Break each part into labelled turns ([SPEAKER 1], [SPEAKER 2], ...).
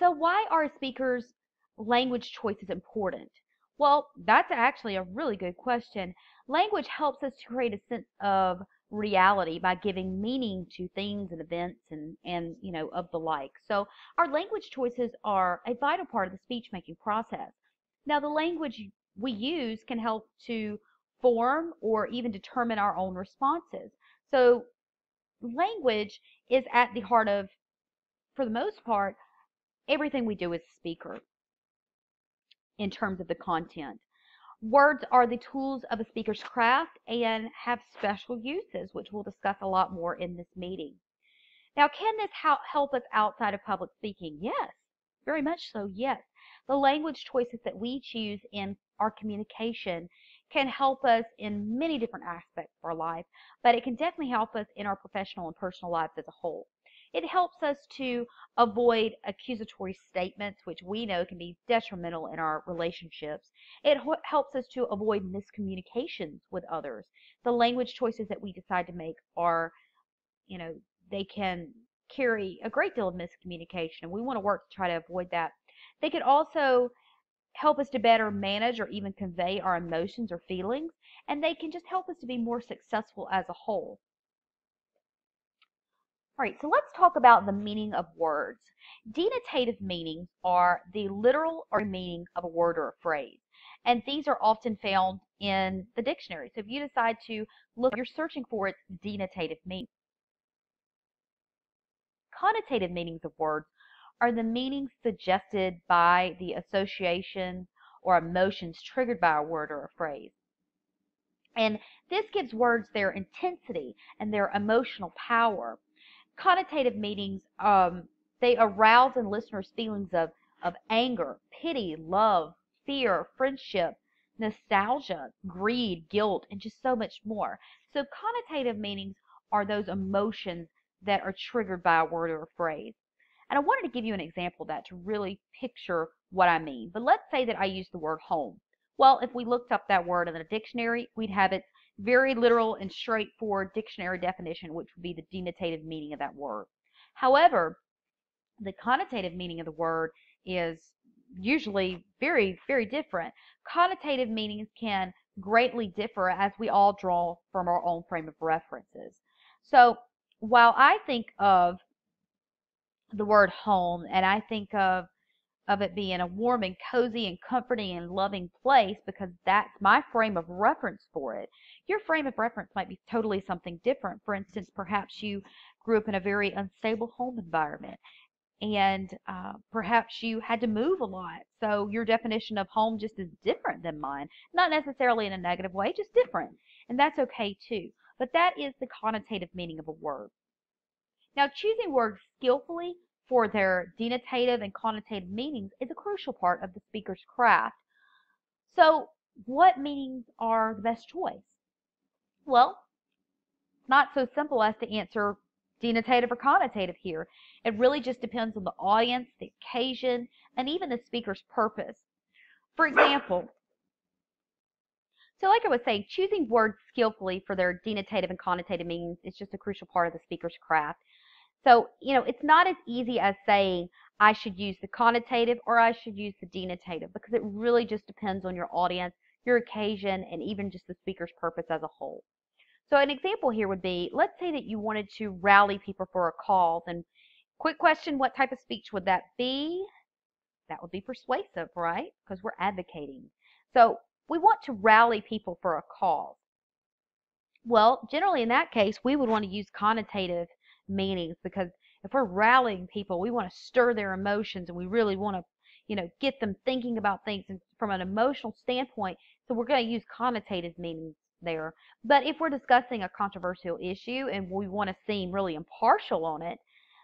[SPEAKER 1] So why are speakers' language choices important? Well, that's actually a really good question. Language helps us to create a sense of reality by giving meaning to things and events and of the like. So our language choices are a vital part of the speech making process. Now, the language we use can help to form or even determine our own responses. So language is at the heart of, for the most part, everything we do as a speaker in terms of the content. Words are the tools of a speaker's craft and have special uses, which we'll discuss a lot more in this meeting. Now, can this help us outside of public speaking? Yes, very much so, yes. The language choices that we choose in our communication can help us in many different aspects of our life, but it can definitely help us in our professional and personal lives as a whole. It helps us to avoid accusatory statements, which we know can be detrimental in our relationships. It helps us to avoid miscommunications with others. The language choices that we decide to make are, you know, they can carry a great deal of miscommunication, and we want to work to try to avoid that. They could also help us to better manage or even convey our emotions or feelings, and they can just help us to be more successful as a whole. All right, so let's talk about the meaning of words. Denotative meanings are the literal or meaning of a word or a phrase, and these are often found in the dictionary. So if you decide to look, you're searching for its denotative meaning. Connotative meanings of words are the meanings suggested by the associations or emotions triggered by a word or a phrase. And this gives words their intensity and their emotional power. Connotative meanings, they arouse in listeners feelings of anger, pity, love, fear, friendship, nostalgia, greed, guilt, and just so much more. So connotative meanings are those emotions that are triggered by a word or a phrase. And I wanted to give you an example of that to really picture what I mean. But let's say that I use the word home. Well, if we looked up that word in a dictionary, we'd have its very literal and straightforward dictionary definition, which would be the denotative meaning of that word. However, the connotative meaning of the word is usually very, very different. Connotative meanings can greatly differ as we all draw from our own frame of references. So while I think of the word home and I think of it being a warm and cozy and comforting and loving place because that's my frame of reference for it. Your frame of reference might be totally something different. For instance, perhaps you grew up in a very unstable home environment and perhaps you had to move a lot. So your definition of home just is different than mine. Not necessarily in a negative way, just different. And that's okay too. But that is the connotative meaning of a word. Now, choosing words skillfully for their denotative and connotative meanings is a crucial part of the speaker's craft. So, what meanings are the best choice? Well, not so simple as to answer denotative or connotative here. It really just depends on the audience, the occasion, and even the speaker's purpose. For example, so like I was saying, choosing words skillfully for their denotative and connotative meanings is just a crucial part of the speaker's craft. So, it's not as easy as saying I should use the connotative or I should use the denotative because it really just depends on your audience, your occasion, and even just the speaker's purpose as a whole. So an example here would be, let's say that you wanted to rally people for a cause. And quick question, what type of speech would that be? That would be persuasive, right? Because we're advocating. So we want to rally people for a cause. Well, generally in that case, we would want to use connotative meanings because if we're rallying people, we want to stir their emotions and we really want to, get them thinking about things from an emotional standpoint. So we're going to use connotative meanings there. But if we're discussing a controversial issue and we want to seem really impartial on it,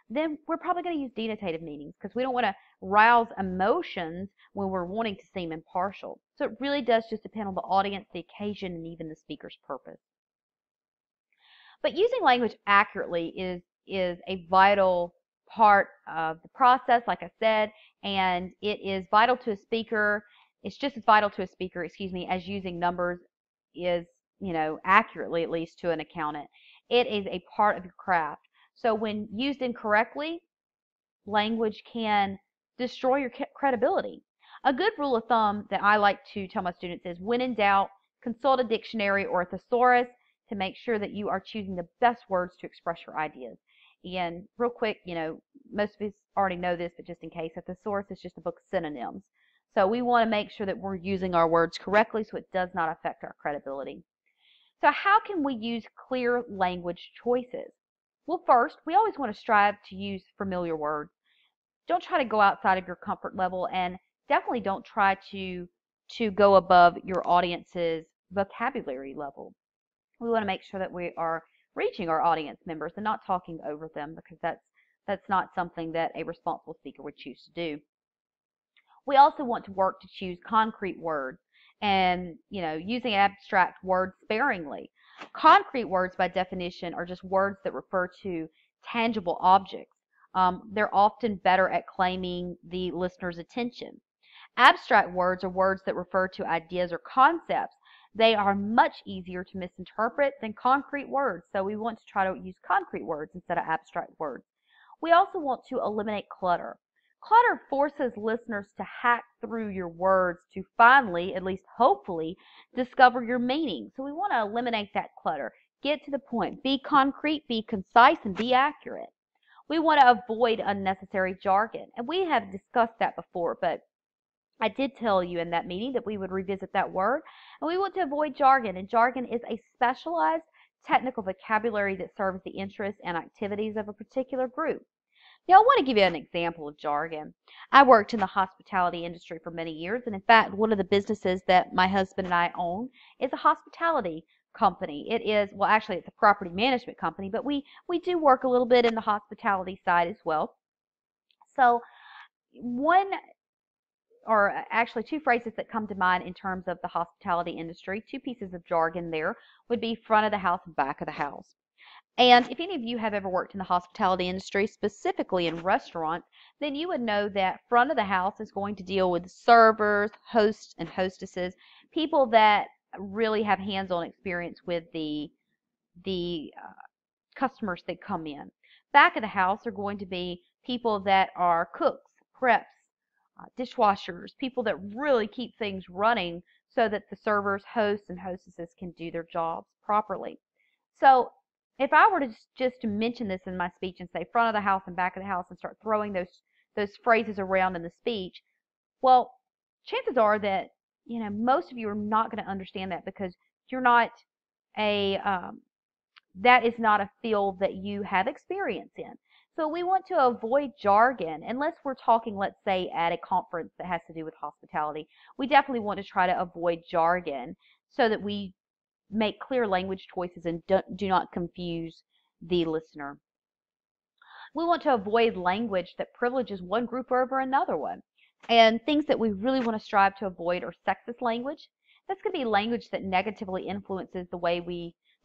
[SPEAKER 1] then we're probably going to use denotative meanings because we don't want to rouse emotions when we're wanting to seem impartial. So it really does just depend on the audience, the occasion, and even the speaker's purpose. But using language accurately is a vital part of the process, like I said, and it is vital to a speaker. It's just as vital to a speaker, as using numbers is, accurately, at least to an accountant. It is a part of your craft. So when used incorrectly, language can destroy your credibility. A good rule of thumb that I like to tell my students is, when in doubt, consult a dictionary or a thesaurus to make sure that you are choosing the best words to express your ideas. And real quick, most of us already know this, but just in case, a thesaurus is just a book of synonyms. So we want to make sure that we're using our words correctly so it does not affect our credibility. So how can we use clear language choices? Well, first, we always want to strive to use familiar words. Don't try to go outside of your comfort level, and definitely don't try to go above your audience's vocabulary level. We want to make sure that we are reaching our audience members and not talking over them, because that's not something that a responsible speaker would choose to do. We also want to work to choose concrete words and, using abstract words sparingly. Concrete words, by definition, are just words that refer to tangible objects. They're often better at claiming the listener's attention. Abstract words are words that refer to ideas or concepts. They are much easier to misinterpret than concrete words, so we want to try to use concrete words instead of abstract words. We also want to eliminate clutter. Clutter forces listeners to hack through your words to finally, at least hopefully, discover your meaning. So we want to eliminate that clutter. Get to the point. Be concrete, be concise, and be accurate. We want to avoid unnecessary jargon. And we have discussed that before, but I did tell you in that meeting that we would revisit that word. And we want to avoid jargon. And jargon is a specialized technical vocabulary that serves the interests and activities of a particular group. Now, I want to give you an example of jargon. I worked in the hospitality industry for many years, and in fact, one of the businesses that my husband and I own is a hospitality company. It is, well, actually, it's a property management company, but we do work a little bit in the hospitality side as well. So one, or actually two phrases that come to mind in terms of the hospitality industry, two pieces of jargon there, would be front of the house and back of the house. And if any of you have ever worked in the hospitality industry, specifically in restaurants, then you would know that front of the house is going to deal with servers, hosts and hostesses, people that really have hands-on experience with the customers that come in. Back of the house are going to be people that are cooks, preps, dishwashers, people that really keep things running so that the servers, hosts, and hostesses can do their jobs properly. So if I were to just to mention this in my speech and say front of the house and back of the house and start throwing those phrases around in the speech, well, chances are that most of you are not going to understand that, because you're not that is not a field that you have experience in. So we want to avoid jargon unless we're talking, let's say, at a conference that has to do with hospitality. We definitely want to try to avoid jargon so that we make clear language choices and do not confuse the listener. We want to avoid language that privileges one group over another one. And things that we really want to strive to avoid are sexist language. That's going to be language that negatively influences the way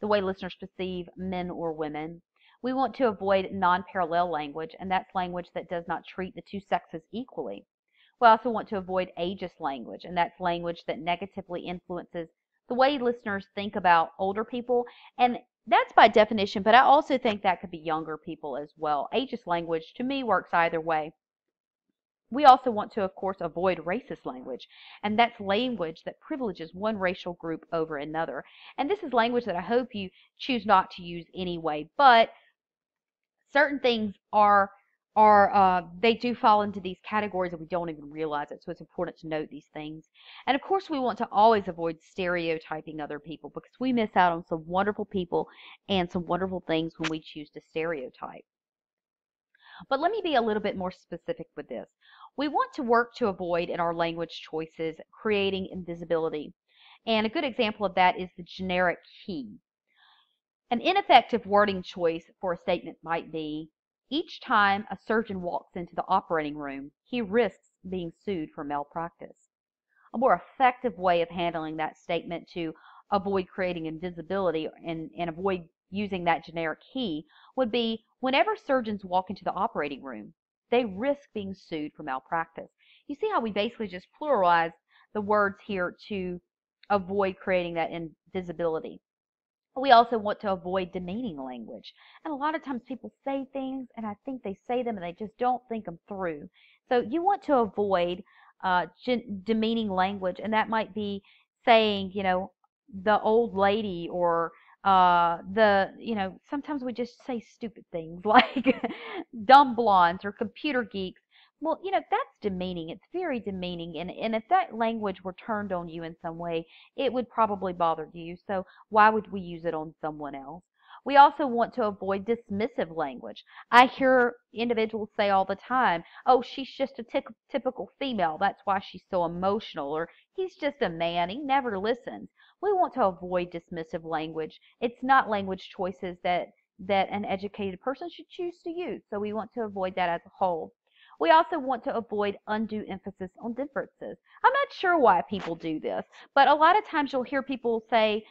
[SPEAKER 1] listeners perceive men or women. We want to avoid non-parallel language, and that's language that does not treat the two sexes equally. We also want to avoid ageist language, and that's language that negatively influences the way listeners think about older people, and that's by definition, but I also think that could be younger people as well. Ageist language, to me, works either way. We also want to, of course, avoid racist language, and that's language that privileges one racial group over another. And this is language that I hope you choose not to use anyway, but certain things they do fall into these categories and we don't even realize it, so it's important to note these things. And of course, we want to always avoid stereotyping other people, because we miss out on some wonderful people and some wonderful things when we choose to stereotype. But let me be a little bit more specific with this. We want to work to avoid, in our language choices, creating invisibility. And a good example of that is the generic he. An ineffective wording choice for a statement might be, each time a surgeon walks into the operating room, he risks being sued for malpractice. A more effective way of handling that statement to avoid creating invisibility and avoid using that generic he would be, whenever surgeons walk into the operating room, they risk being sued for malpractice. You see how we basically just pluralize the words here to avoid creating that invisibility. We also want to avoid demeaning language. And a lot of times people say things, and I think they say them and they just don't think them through. So you want to avoid demeaning language, and that might be saying, the old lady, or sometimes we just say stupid things like dumb blondes or computer geeks. Well, that's demeaning. It's very demeaning. And if that language were turned on you in some way, it would probably bother you. So why would we use it on someone else? We also want to avoid dismissive language. I hear individuals say all the time, oh, she's just a typical female. That's why she's so emotional. Or he's just a man. He never listens. We want to avoid dismissive language. It's not language choices that an educated person should choose to use. So we want to avoid that as a whole. We also want to avoid undue emphasis on differences. I'm not sure why people do this, but a lot of times you'll hear people say,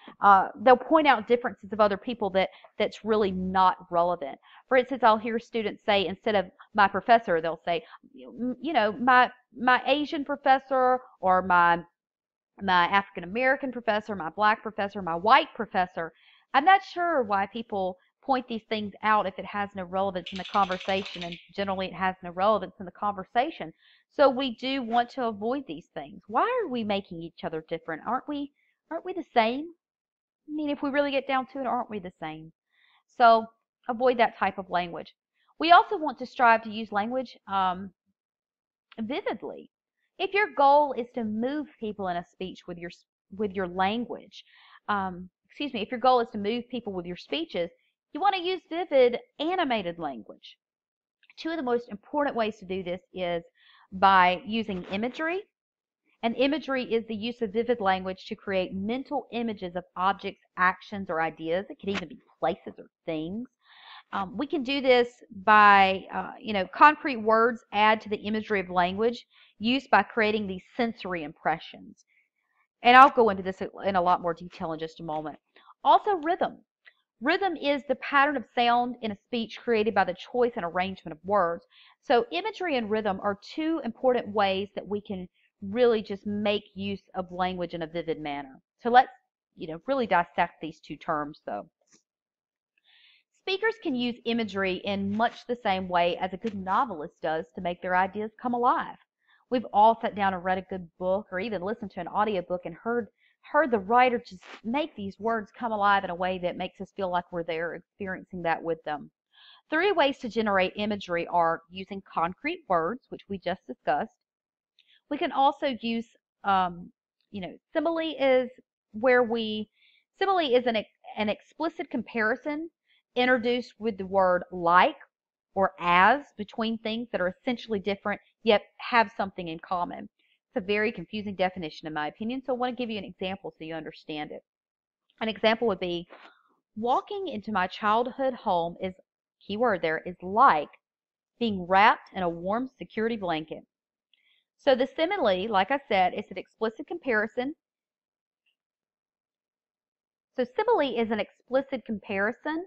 [SPEAKER 1] they'll point out differences of other people that's really not relevant. For instance, I'll hear students say, instead of my professor, they'll say, my Asian professor, or my African American professor, my black professor, my white professor. I'm not sure why people point these things out if it has no relevance in the conversation, and generally it has no relevance in the conversation. So we do want to avoid these things. Why are we making each other different? Aren't we the same? I mean, if we really get down to it, aren't we the same? So avoid that type of language. We also want to strive to use language vividly. If your goal is to move people in a speech with your language, if your goal is to move people with your speeches, you want to use vivid, animated language. Two of the most important ways to do this is by using imagery. And imagery is the use of vivid language to create mental images of objects, actions, or ideas. It could even be places or things. We can do this by, concrete words add to the imagery of language used by creating these sensory impressions. And I'll go into this in a lot more detail in just a moment. Also, rhythm. Rhythm is the pattern of sound in a speech created by the choice and arrangement of words. So imagery and rhythm are two important ways that we can really just make use of language in a vivid manner. So let's, really dissect these two terms, though. Speakers can use imagery in much the same way as a good novelist does to make their ideas come alive. We've all sat down and read a good book, or even listened to an audiobook and heard the writer just make these words come alive in a way that makes us feel like we're there experiencing that with them. Three ways to generate imagery are using concrete words, which we just discussed. We can also use, simile is an explicit comparison introduced with the word like or as between things that are essentially different yet have something in common. It's a very confusing definition in my opinion, so I want to give you an example so you understand it. An example would be, walking into my childhood home is, keyword there, is like being wrapped in a warm security blanket. So the simile, like I said, is an explicit comparison. So simile is an explicit comparison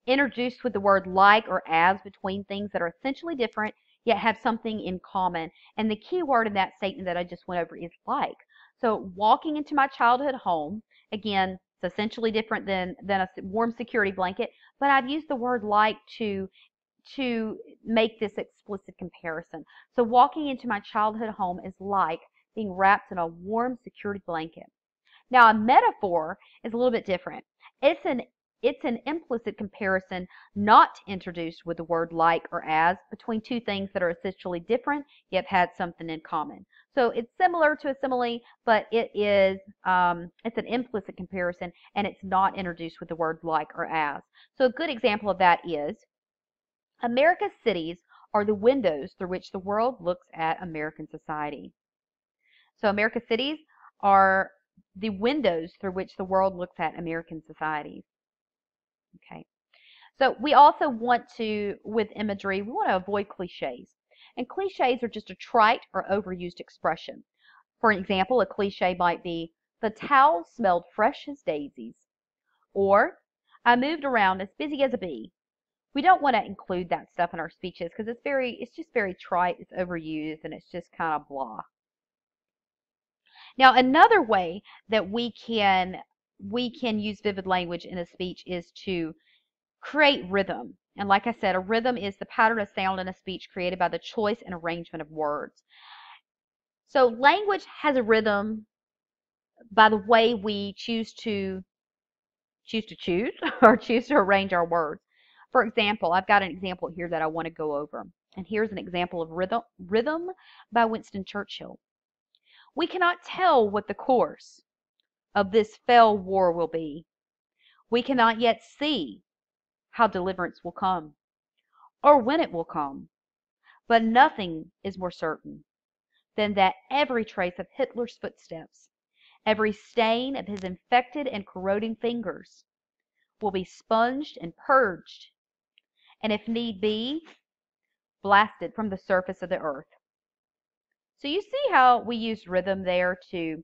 [SPEAKER 1] introduced with the word like or as between things that are essentially different yet have something in common. And the key word in that statement that I just went over is like. So walking into my childhood home, again, it's essentially different than a warm security blanket, but I've used the word like to make this explicit comparison. So walking into my childhood home is like being wrapped in a warm security blanket. Now, a metaphor is a little bit different. It's an implicit comparison not introduced with the word like or as between two things that are essentially different yet have something in common. So it's similar to a simile, but it's an implicit comparison, and it's not introduced with the word like or as. So a good example of that is, America's cities are the windows through which the world looks at American society. So America's cities are the windows through which the world looks at American societies. Okay. So we also want to, with imagery, we want to avoid cliches. And cliches are just a trite or overused expression. For example, a cliche might be, the towels smelled fresh as daisies. Or, I moved around as busy as a bee. We don't want to include that stuff in our speeches because it's just very trite, it's overused, and it's just kind of blah. Now, another way that we can use vivid language in a speech is to create rhythm. And like I said, a rhythm is the pattern of sound in a speech created by the choice and arrangement of words. So language has a rhythm by the way we choose or choose to arrange our words. For example, I've got an example here that I want to go over. And here's an example of rhythm by Winston Churchill. We cannot tell what the course of this fell war will be. We cannot yet see how deliverance will come, or when it will come. But nothing is more certain than that every trace of Hitler's footsteps, every stain of his infected and corroding fingers, will be sponged and purged, and if need be, blasted from the surface of the earth. So you see how we use rhythm there to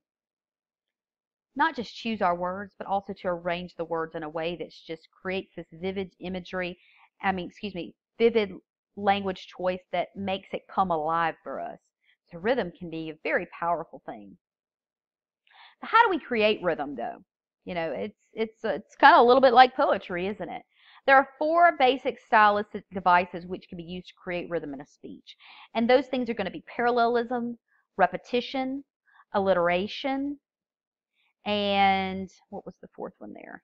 [SPEAKER 1] not just choose our words, but also to arrange the words in a way that just creates this vivid imagery, vivid language choice that makes it come alive for us. So rhythm can be a very powerful thing. How do we create rhythm, though? You know, it's kind of a little bit like poetry, isn't it? There are 4 basic stylistic devices which can be used to create rhythm in a speech. And those things are going to be parallelism, repetition, alliteration, and what was the 4th one there?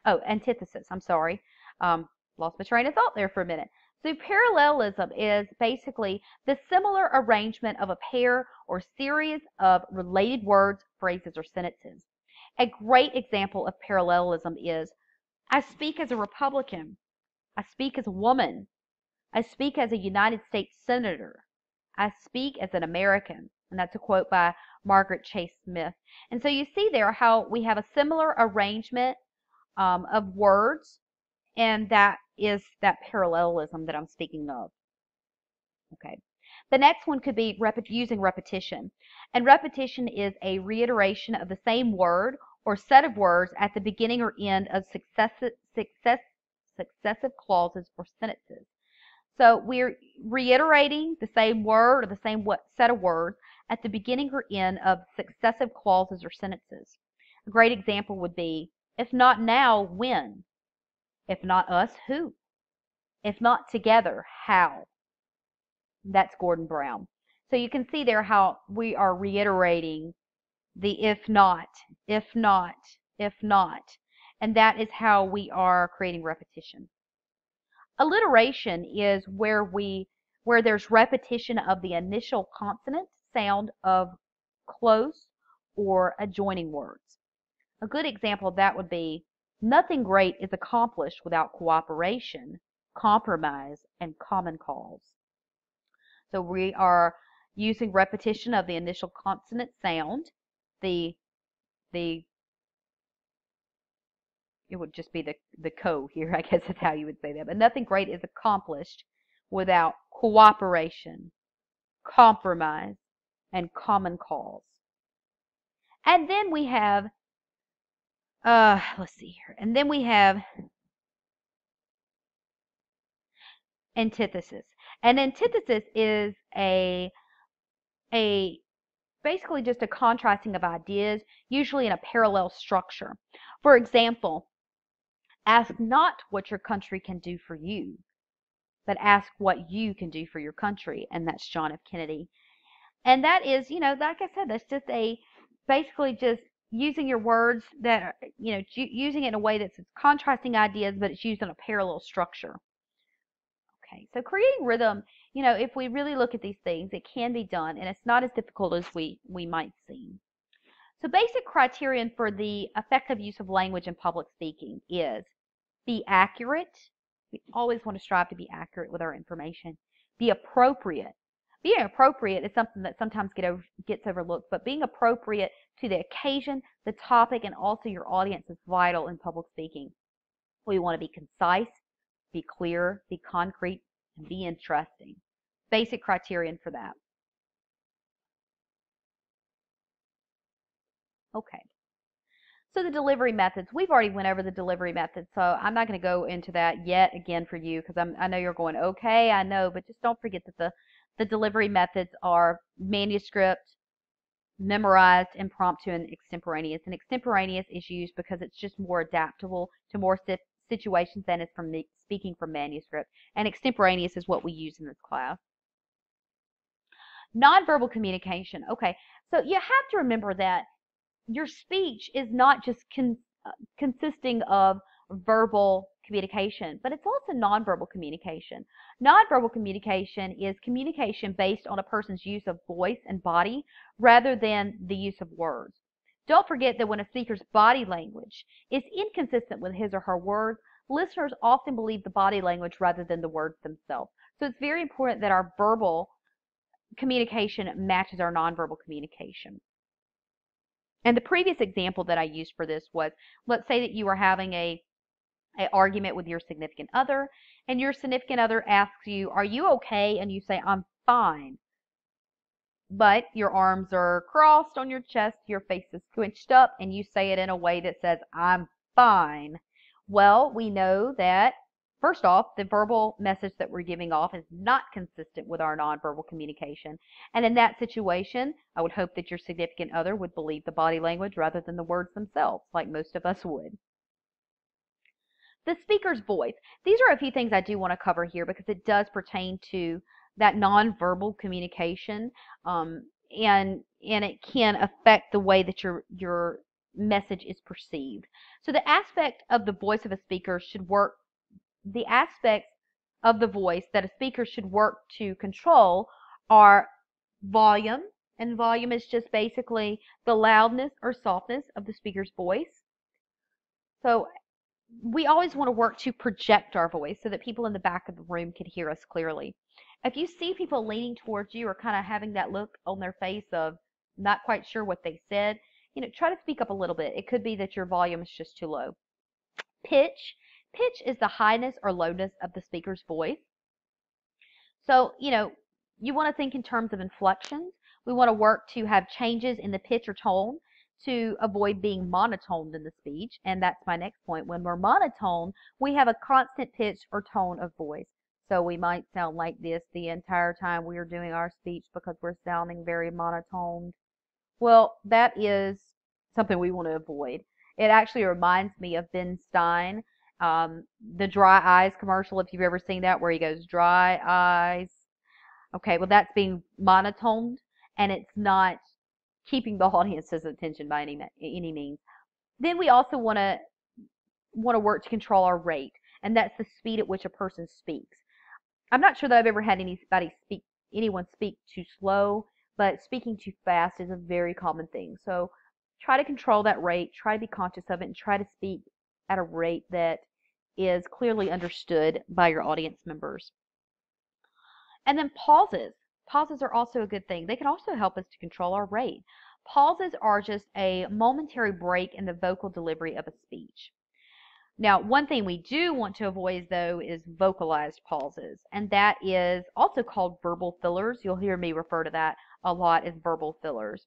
[SPEAKER 1] Oh, antithesis. I'm sorry. Lost my train of thought there for a minute. So parallelism is basically the similar arrangement of a pair or series of related words, phrases, or sentences. A great example of parallelism is, I speak as a Republican. I speak as a woman. I speak as a United States Senator. I speak as an American. And that's a quote by Margaret Chase Smith. And so you see there how we have a similar arrangement of words, and that is that parallelism that I'm speaking of. Okay. The next one could be using repetition. And repetition is a reiteration of the same word or set of words at the beginning or end of successive clauses or sentences. So we're reiterating the same word or the same set of words at the beginning or end of successive clauses or sentences. A great example would be, if not now, when? If not us, who? If not together, how? That's Gordon Brown. So you can see there how we are reiterating the if not, if not, if not. And that is how we are creating repetition. Alliteration is where there's repetition of the initial consonant sound of close or adjoining words. A good example of that would be, nothing great is accomplished without cooperation, compromise, and common cause. So we are using repetition of the initial consonant sound. It would just be the co here, I guess is how you would say that. But nothing great is accomplished without cooperation, compromise, and common cause. And then we have, let's see here. And then we have antithesis. An antithesis is basically just a contrasting of ideas, usually in a parallel structure. For example, ask not what your country can do for you, but ask what you can do for your country. And that's John F. Kennedy. And that is, like I said, that's just basically just using your words that are, using it in a way that's contrasting ideas, but it's used in a parallel structure. Okay, so creating rhythm, if we really look at these things, it can be done, and it's not as difficult as we might seem. So basic criterion for the effective use of language in public speaking is be accurate. We always want to strive to be accurate with our information. Be appropriate. Being appropriate is something that sometimes gets overlooked, but being appropriate to the occasion, the topic, and also your audience is vital in public speaking. We want to be concise, be clear, be concrete, and be interesting. Basic criterion for that. Okay. So the delivery methods, we've already went over the delivery methods, so I'm not going to go into that yet again for you because I know you're going, okay, I know, but just don't forget that the delivery methods are manuscript, memorized, impromptu, and extemporaneous. And extemporaneous is used because it's just more adaptable to more situations than is from speaking from manuscript, and extemporaneous is what we use in this class. Nonverbal communication. Okay, so you have to remember that your speech is not just consisting of verbal communication, but it's also nonverbal communication. Nonverbal communication is communication based on a person's use of voice and body rather than the use of words. Don't forget that when a speaker's body language is inconsistent with his or her words, listeners often believe the body language rather than the words themselves. So it's very important that our verbal communication matches our nonverbal communication. And the previous example that I used for this was, let's say that you are having an argument with your significant other, and your significant other asks you, "Are you okay?" And you say, "I'm fine." But your arms are crossed on your chest, your face is squinched up, and you say it in a way that says, "I'm fine." Well, we know that, first off, the verbal message that we're giving off is not consistent with our nonverbal communication. And in that situation, I would hope that your significant other would believe the body language rather than the words themselves, like most of us would. The speaker's voice. These are a few things I do want to cover here because it does pertain to that nonverbal communication, and it can affect the way that your message is perceived. So the aspect of the voice of a speaker should work. The aspects of the voice that a speaker should work to control are volume, and volume is just basically the loudness or softness of the speaker's voice. So we always want to work to project our voice so that people in the back of the room can hear us clearly. If you see people leaning towards you or kind of having that look on their face of not quite sure what they said, try to speak up a little bit. It could be that your volume is just too low. Pitch. Pitch is the highness or lowness of the speaker's voice. So, you want to think in terms of inflections. We want to work to have changes in the pitch or tone to avoid being monotoned in the speech. And that's my next point. When we're monotone, we have a constant pitch or tone of voice. So we might sound like this the entire time we are doing our speech because we're sounding very monotoned. Well, that is something we want to avoid. It actually reminds me of Ben Stein, the Dry Eyes commercial, if you've ever seen that, where he goes, "Dry eyes." Okay, well, that's being monotoned, and it's not keeping the audience's attention by any means. Then we also want to work to control our rate, and that's the speed at which a person speaks. I'm not sure that I've ever had anyone speak too slow, but speaking too fast is a very common thing. So try to control that rate, try to be conscious of it, and try to speak at a rate that is clearly understood by your audience members. And then pauses. Pauses are also a good thing. They can also help us to control our rate. Pauses are just a momentary break in the vocal delivery of a speech. Now, one thing we do want to avoid, though, is vocalized pauses, and that is also called verbal fillers. You'll hear me refer to that a lot as verbal fillers.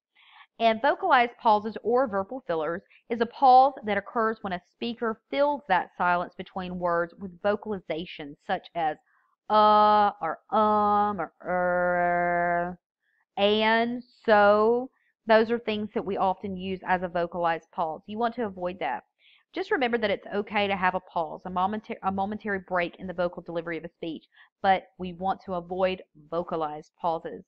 [SPEAKER 1] And vocalized pauses or verbal fillers is a pause that occurs when a speaker fills that silence between words with vocalizations such as or or and so. Those are things that we often use as a vocalized pause. You want to avoid that. Just remember that it's okay to have a pause, a momentary break in the vocal delivery of a speech, but we want to avoid vocalized pauses.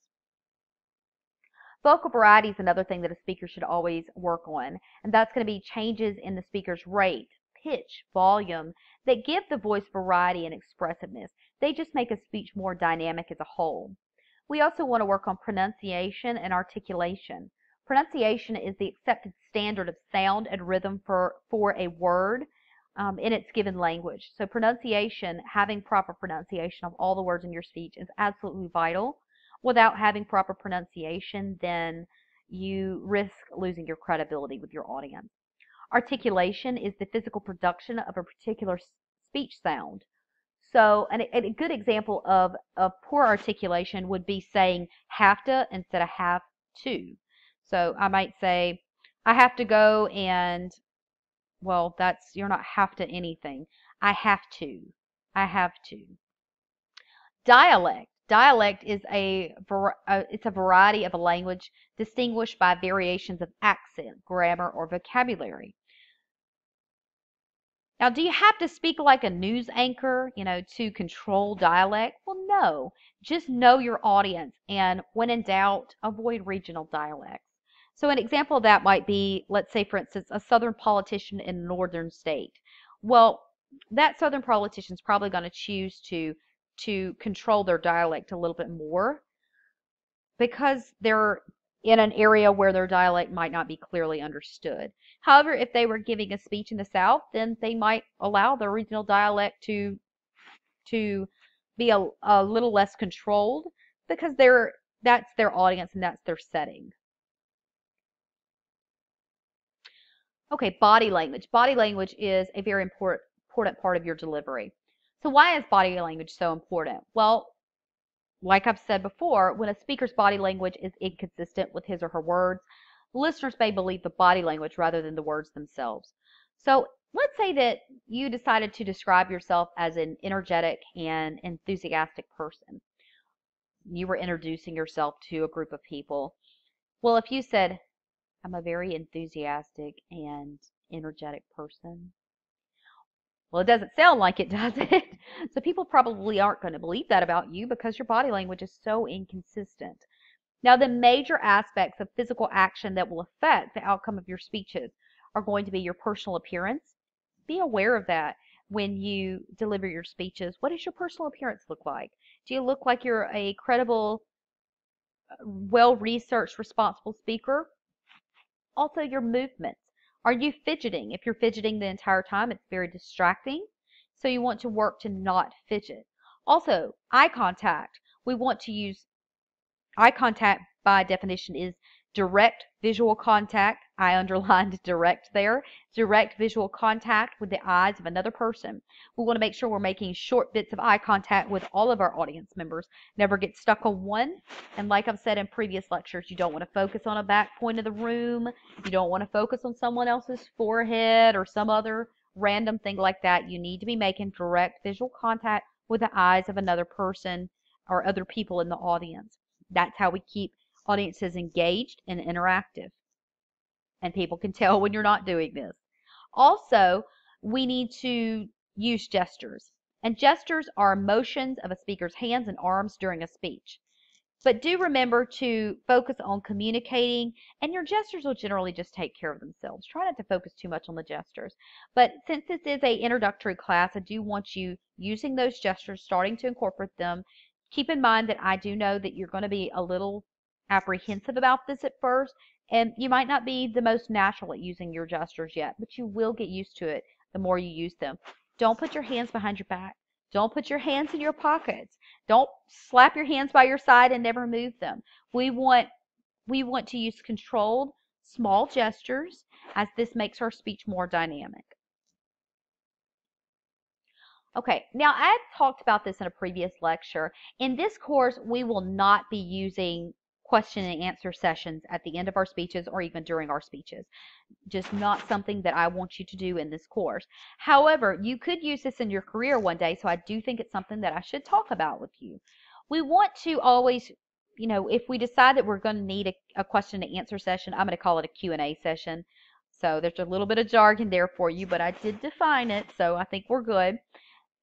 [SPEAKER 1] Vocal variety is another thing that a speaker should always work on, and that's going to be changes in the speaker's rate, pitch, volume that give the voice variety and expressiveness. They just make a speech more dynamic as a whole. We also want to work on pronunciation and articulation. Pronunciation is the accepted standard of sound and rhythm for a word in its given language. So pronunciation, having proper pronunciation of all the words in your speech is absolutely vital. Without having proper pronunciation, then you risk losing your credibility with your audience. Articulation is the physical production of a particular speech sound. So a good example of poor articulation would be saying have to instead of have to. So I might say, I have to go and, well, you're not have to anything. I have to. I have to. Dialect. Dialect is it's a variety of a language distinguished by variations of accent, grammar, or vocabulary. Now, do you have to speak like a news anchor, to control dialect? Well, no. Just know your audience, and when in doubt, avoid regional dialects. So an example of that might be, let's say, for instance, a Southern politician in a northern state. Well, that Southern politician is probably going to choose to control their dialect a little bit more because they're in an area where their dialect might not be clearly understood. However, if they were giving a speech in the South, then they might allow their regional dialect to be a little less controlled because that's their audience and that's their setting. Okay, body language. Body language is a very important part of your delivery. So why is body language so important? Well, like I've said before, when a speaker's body language is inconsistent with his or her words, listeners may believe the body language rather than the words themselves. So let's say that you decided to describe yourself as an energetic and enthusiastic person. You were introducing yourself to a group of people. Well, if you said, I'm a very enthusiastic and energetic person, well, it doesn't sound like it, does it? So people probably aren't going to believe that about you because your body language is so inconsistent. Now, the major aspects of physical action that will affect the outcome of your speeches are going to be your personal appearance. Be aware of that when you deliver your speeches. What does your personal appearance look like? Do you look like you're a credible, well-researched, responsible speaker? Also, your movements. Are you fidgeting? If you're fidgeting the entire time, it's very distracting. So you want to work to not fidget. Also, eye contact. We want to use eye contact by definition is direct visual contact. I underlined direct there. Direct visual contact with the eyes of another person. We want to make sure we're making short bits of eye contact with all of our audience members. Never get stuck on one. And like I've said in previous lectures, you don't want to focus on a back point of the room. You don't want to focus on someone else's forehead or some other random thing like that. You need to be making direct visual contact with the eyes of another person or other people in the audience. That's how we keep audiences engaged and interactive. And people can tell when you're not doing this. Also, we need to use gestures. And gestures are motions of a speaker's hands and arms during a speech. But do remember to focus on communicating, and your gestures will generally just take care of themselves. Try not to focus too much on the gestures. But since this is an introductory class, I do want you using those gestures, starting to incorporate them. Keep in mind that I do know that you're going to be a little apprehensive about this at first, and you might not be the most natural at using your gestures yet, but you will get used to it the more you use them. Don't put your hands behind your back. Don't put your hands in your pockets. Don't slap your hands by your side and never move them. We want to use controlled, small gestures as this makes our speech more dynamic. Okay, now I've talked about this in a previous lecture. In this course, we will not be using question and answer sessions at the end of our speeches or even during our speeches. Just not something that I want you to do in this course. However, you could use this in your career one day, so I do think it's something that I should talk about with you. We want to always, if we decide that we're going to need a question and answer session, I'm going to call it a Q&A session. So there's a little bit of jargon there for you, but I did define it, so I think we're good.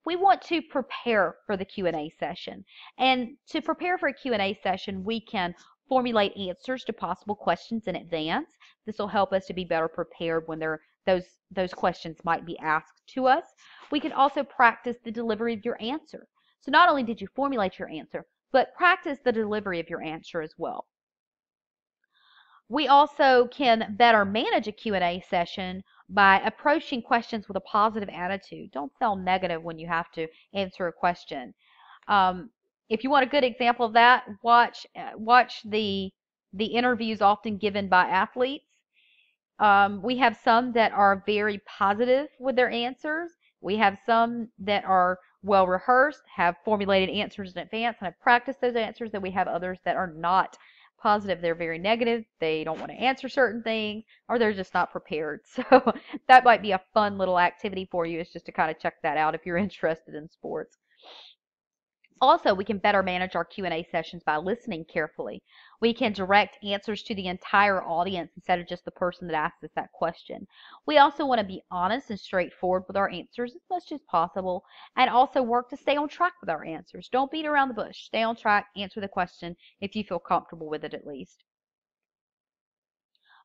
[SPEAKER 1] We want to prepare for the Q&A session. And to prepare for a Q&A session, we can formulate answers to possible questions in advance. This will help us to be better prepared when those questions might be asked to us. We can also practice the delivery of your answer. So not only did you formulate your answer, but practice the delivery of your answer as well. We also can better manage a Q&A session by approaching questions with a positive attitude. Don't sound negative when you have to answer a question. If you want a good example of that, watch the interviews often given by athletes. We have some that are very positive with their answers. We have some that are well rehearsed, have formulated answers in advance, and have practiced those answers. And we have others that are not positive. They're very negative. They don't want to answer certain things, or they're just not prepared. So that might be a fun little activity for you, is just to kind of check that out if you're interested in sports. Also, we can better manage our Q&A sessions by listening carefully. We can direct answers to the entire audience instead of just the person that asked us that question. We also want to be honest and straightforward with our answers as much as possible, and also work to stay on track with our answers. Don't beat around the bush. Stay on track, answer the question if you feel comfortable with it at least.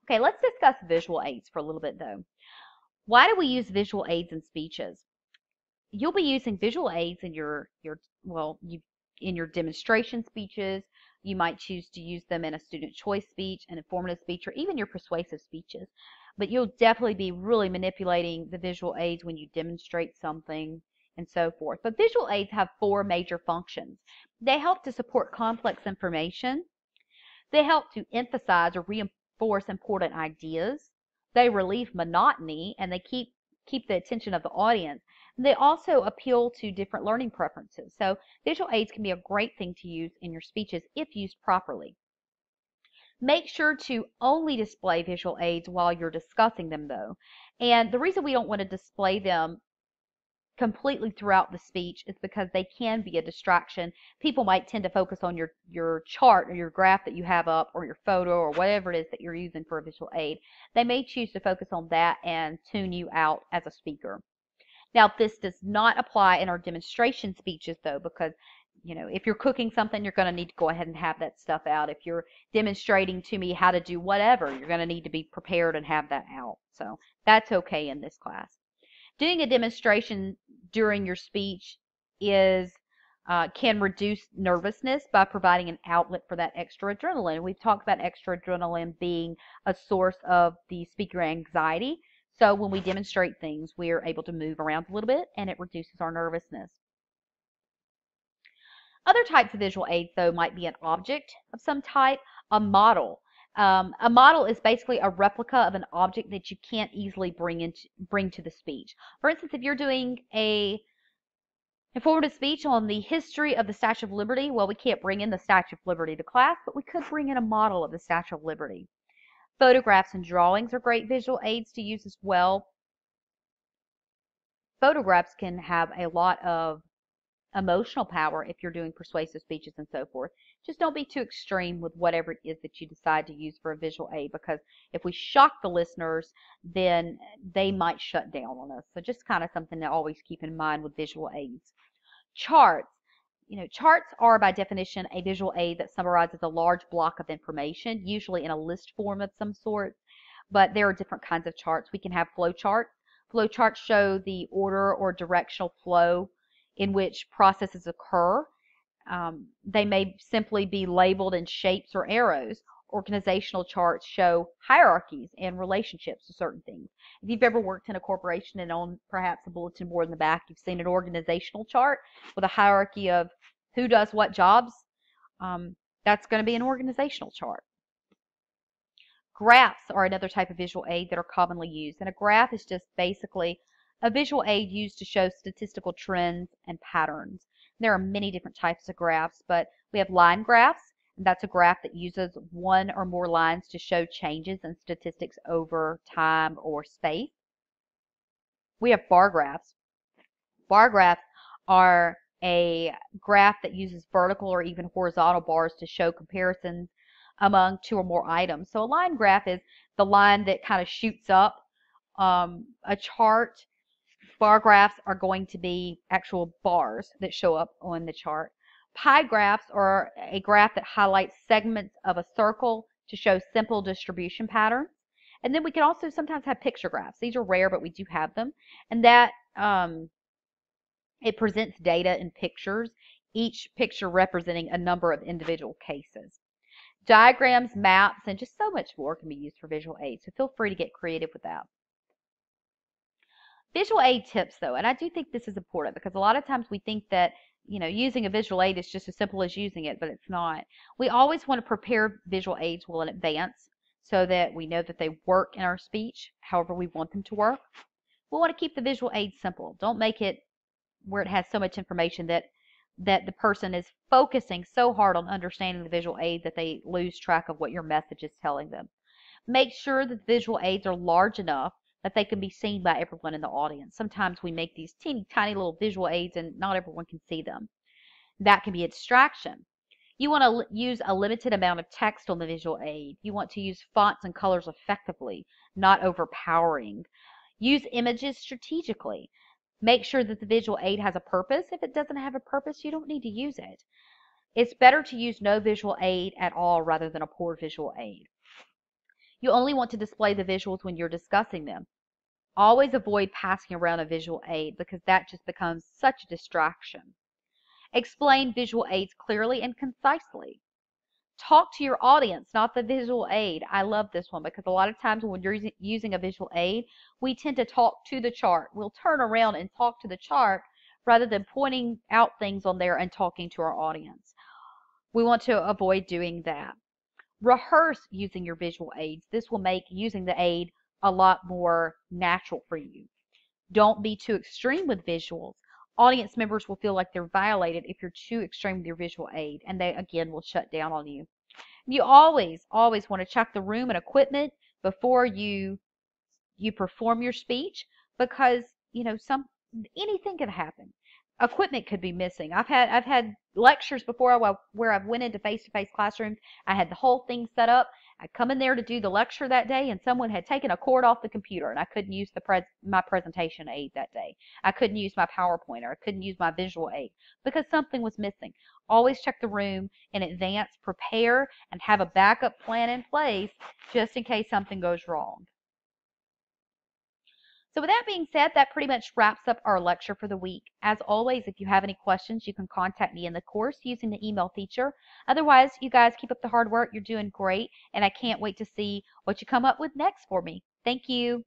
[SPEAKER 1] Okay, let's discuss visual aids for a little bit though. Why do we use visual aids in speeches? You'll be using visual aids in in your demonstration speeches. You might choose to use them in a student choice speech, an informative speech, or even your persuasive speeches. But you'll definitely be really manipulating the visual aids when you demonstrate something and so forth. But visual aids have four major functions. They help to support complex information. They help to emphasize or reinforce important ideas. They relieve monotony, and they keep the attention of the audience. They also appeal to different learning preferences. So visual aids can be a great thing to use in your speeches if used properly. Make sure to only display visual aids while you're discussing them though. And the reason we don't want to display them completely throughout the speech is because they can be a distraction. People might tend to focus on your chart or your graph that you have up, or your photo, or whatever it is that you're using for a visual aid. They may choose to focus on that and tune you out as a speaker. Now, this does not apply in our demonstration speeches though, because if you're cooking something, you're going to need to go ahead and have that stuff out. If you're demonstrating to me how to do whatever, you're going to need to be prepared and have that out. So that's okay in this class. Doing a demonstration during your speech can reduce nervousness by providing an outlet for that extra adrenaline. We've talked about extra adrenaline being a source of the speaker anxiety. So when we demonstrate things, we are able to move around a little bit, and it reduces our nervousness. Other types of visual aids, though, might be an object of some type, a model. A model is basically a replica of an object that you can't easily bring to the speech. For instance, if you're doing a informative speech on the history of the Statue of Liberty, well, we can't bring in the Statue of Liberty to class, but we could bring in a model of the Statue of Liberty. Photographs and drawings are great visual aids to use as well. Photographs can have a lot of emotional power if you're doing persuasive speeches and so forth. Just don't be too extreme with whatever it is that you decide to use for a visual aid, because if we shock the listeners, then they might shut down on us. So just kind of something to always keep in mind with visual aids. Charts. Charts are by definition a visual aid that summarizes a large block of information, usually in a list form of some sort, but there are different kinds of charts. We can have flow charts. Flow charts show the order or directional flow in which processes occur. They may simply be labeled in shapes or arrows. Organizational charts show hierarchies and relationships to certain things. If you've ever worked in a corporation and on perhaps a bulletin board in the back, you've seen an organizational chart with a hierarchy of who does what jobs, that's going to be an organizational chart. Graphs are another type of visual aid that are commonly used, and a graph is just basically a visual aid used to show statistical trends and patterns. There are many different types of graphs, but we have line graphs, and that's a graph that uses one or more lines to show changes in statistics over time or space. We have bar graphs. Bar graphs are a graph that uses vertical or even horizontal bars to show comparisons among two or more items. So a line graph is the line that kind of shoots up a chart. Bar graphs are going to be actual bars that show up on the chart. Pie graphs are a graph that highlights segments of a circle to show simple distribution patterns. And then we can also sometimes have picture graphs. These are rare, but we do have them. And that it presents data in pictures, each picture representing a number of individual cases. Diagrams, maps, and just so much more can be used for visual aids, so feel free to get creative with that. Visual aid tips though, and I do think this is important because a lot of times we think that using a visual aid is just as simple as using it, but it's not. We always want to prepare visual aids well in advance so that we know that they work in our speech however we want them to work. We want to keep the visual aid simple. Don't make it where it has so much information that the person is focusing so hard on understanding the visual aid that they lose track of what your message is telling them. Make sure that the visual aids are large enough that they can be seen by everyone in the audience. Sometimes we make these teeny tiny little visual aids and not everyone can see them. That can be a distraction. You want to use a limited amount of text on the visual aid. You want to use fonts and colors effectively, not overpowering. Use images strategically. Make sure that the visual aid has a purpose. If it doesn't have a purpose, you don't need to use it. It's better to use no visual aid at all rather than a poor visual aid. You only want to display the visuals when you're discussing them. Always avoid passing around a visual aid because that just becomes such a distraction. Explain visual aids clearly and concisely. Talk to your audience, not the visual aid. I love this one because a lot of times when you're using a visual aid, we tend to talk to the chart. We'll turn around and talk to the chart rather than pointing out things on there and talking to our audience. We want to avoid doing that. Rehearse using your visual aids. This will make using the aid a lot more natural for you. Don't be too extreme with visuals. Audience members will feel like they're violated if you're too extreme with your visual aid, and they again will shut down on you. You always want to check the room and equipment before you perform your speech because anything could happen. Equipment could be missing. I've had lectures before where I've went into face-to-face classrooms. I had the whole thing set up. I come in there to do the lecture that day, and someone had taken a cord off the computer, and I couldn't use my presentation aid that day. I couldn't use my PowerPoint, or I couldn't use my visual aid because something was missing. Always check the room in advance, prepare, and have a backup plan in place just in case something goes wrong. So with that being said, that pretty much wraps up our lecture for the week. As always, if you have any questions, you can contact me in the course using the email feature. Otherwise, you guys keep up the hard work. You're doing great, and I can't wait to see what you come up with next for me. Thank you.